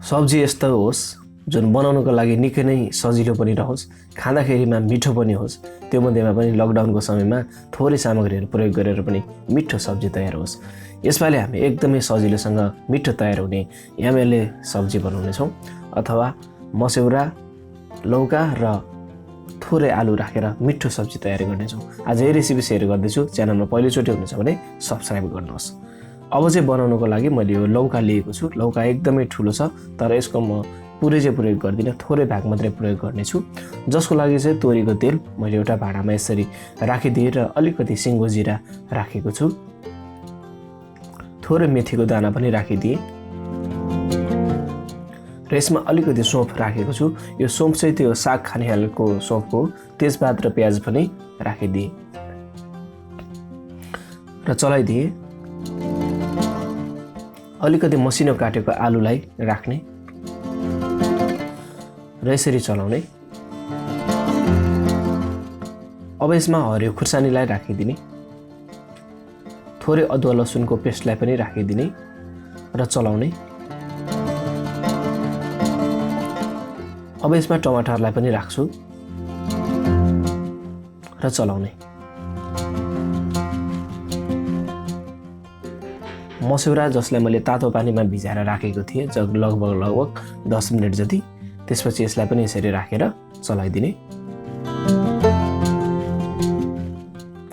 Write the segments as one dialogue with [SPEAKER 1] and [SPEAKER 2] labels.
[SPEAKER 1] सब्जी यस्तो होस् जुन बनाउनको लागि निकै नै सजिलो पनि रहोस्, खाँदाखेरिमा मिठो पनि होस्। त्यो मध्येमा पनि लकडाउनको समयमा थोरै सामग्रीहरू प्रयोग गरेर पनि मिठो सब्जी तयार होस्। यसपालि हामी एकदमै सजिलोसँग मिठो तयार हुने M.l.A सब्जी बनाउनेछौँ, अथवा मसेउरा, लौका र थोरै आलु राखेर मिठो सब्जी तयार गर्नेछौँ। आज यो रेसिपी सेयर गर्दैछु। च्यानलमा पहिलोचोटि हुनुहुन्छ भने सब्सक्राइब गर्नुहोस्। अब चाहिँ बनाउनको लागि मैले यो लौका लिएको छु। लौका एकदमै ठुलो छ, तर यसको म पुरै चाहिँ प्रयोग गर्दिनँ, थोरै भाग मात्रै प्रयोग गर्नेछु। जसको लागि चाहिँ तोरीको तेल मैले एउटा भाँडामा यसरी राखिदिएँ र अलिकति सिङ्गो जिरा राखेको छु। थोरै मेथीको दाना पनि राखिदिएँ र यसमा अलिकति सौँफ राखेको छु। यो सौँफ चाहिँ त्यो साग खाने खालको सौँफ हो। तेजपात र प्याज पनि राखिदिएँ र चलाइदिएँ। अलिकति मसिनो काटेको आलुलाई राख्ने र यसरी चलाउने। अब यसमा हरियो खुर्सानीलाई राखिदिने, थोरै अदुवा लसुनको पेस्टलाई पनि राखिदिने र चलाउने। अब यसमा टमाटरलाई पनि राख्छु र चलाउने। मसेउरा जसलाई मैले तातो पानीमा भिजाएर राखेको थिएँ लगभग 10 मिनट जति, त्यसपछि यसलाई पनि यसरी राखेर चलाइदिने।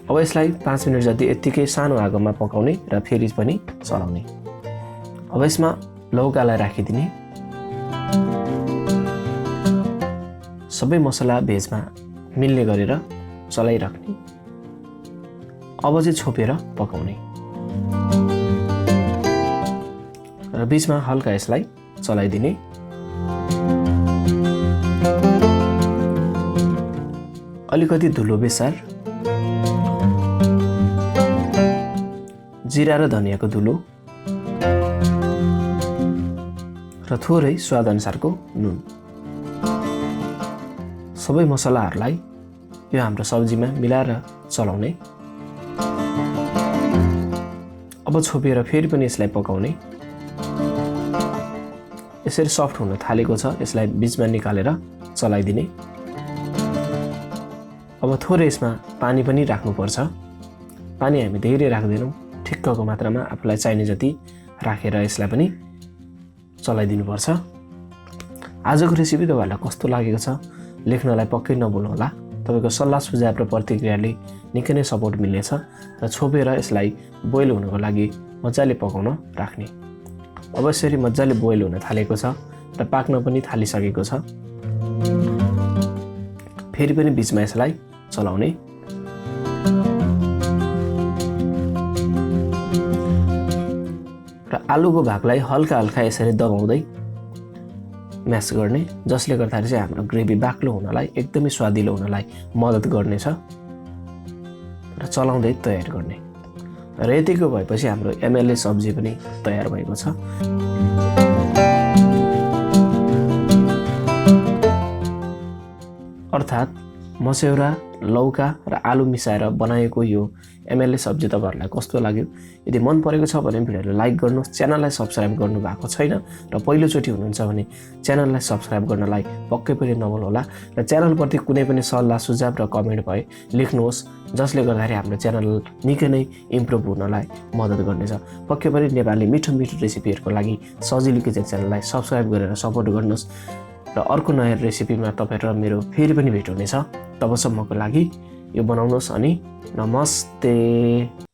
[SPEAKER 1] अब यसलाई 5 मिनट जति यत्तिकै सानो आगोमा पकाउने र फेरि पनि चलाउने। अब यसमा लौकालाई राखिदिने। सबै मसला भेजमा मिल्ने गरेर चलाइराख्ने। अब चाहिँ छोपेर पकाउने र बिचमा हल्का यसलाई चलाइदिने। अलिकति धुलो बेसार, जिरा र धनियाँको धुलो र थोरै स्वाद अनुसारको नुन। सबै मसलाहरूलाई यो हाम्रो सब्जीमा मिलाएर चलाउने। अब छोपेर फेरि पनि यसलाई पकाउने। यसरी सफ्ट हुन थालेको छ, यसलाई बिचमा निकालेर चलाइदिने। अब थोरै यसमा पानी पनि राख्नुपर्छ। पानी हामी धेरै राख्दैनौँ, ठिक्कको मात्रामा आफूलाई चाहिने जति राखेर यसलाई पनि चलाइदिनुपर्छ। आजको रेसिपी तपाईँहरूलाई कस्तो लागेको छ लेख्नलाई पक्कै नभुल्नु होला। तपाईँको सल्लाह सुझाव र प्रतिक्रियाले निकै नै सपोर्ट मिल्नेछ र छोपेर यसलाई बोइल हुनको लागि मजाले पकाउन राख्ने। अब यसरी मजाले बोइल हुन थालेको छ र पाक्न पनि थालिसकेको छ। फेरि पनि बिचमा यसलाई चलाउने र आलुको भागलाई हल्का हल्का यसरी दबाउँदै म्यास गर्ने, जसले गर्दाखेरि चाहिँ हाम्रो ग्रेभी बाक्लो हुनलाई, एकदमै स्वादिलो हुनलाई मद्दत गर्नेछ र चलाउँदै तयार गर्ने। र यतिको भएपछि हाम्रो M.l.A सब्जी पनि तयार भएको छ। अर्थात् मसेउरा, लौका र आलु मिसाएर बनाएको यो M.l.A सब्जी तपाईँहरूलाई कस्तो लाग्यो? यदि मन परेको छ भने भिडियोलाई लाइक गर्नुहोस्। च्यानललाई सब्सक्राइब गर्नु भएको छैन र पहिलोचोटि हुनुहुन्छ भने च्यानललाई सब्सक्राइब गर्नलाई पक्कै पनि नभुल्नुहोला र च्यानलप्रति कुनै पनि सल्लाह सुझाव र कमेन्ट भए लेख्नुहोस्, जसले गर्दाखेरि हाम्रो च्यानल निकै नै इम्प्रुभ हुनलाई मद्दत गर्नेछ। पक्कै पनि नेपाली मिठो मिठो रेसिपीहरूको लागि सजिलो किचन च्यानललाई सब्सक्राइब गरेर सपोर्ट गर्नुहोस् र अर्को नयाँ रेसिपीमा तपाईँ र मेरो फेरि पनि भेट हुनेछ। तबसम्मको लागि यो बनाउनुहोस् अनि नमस्ते।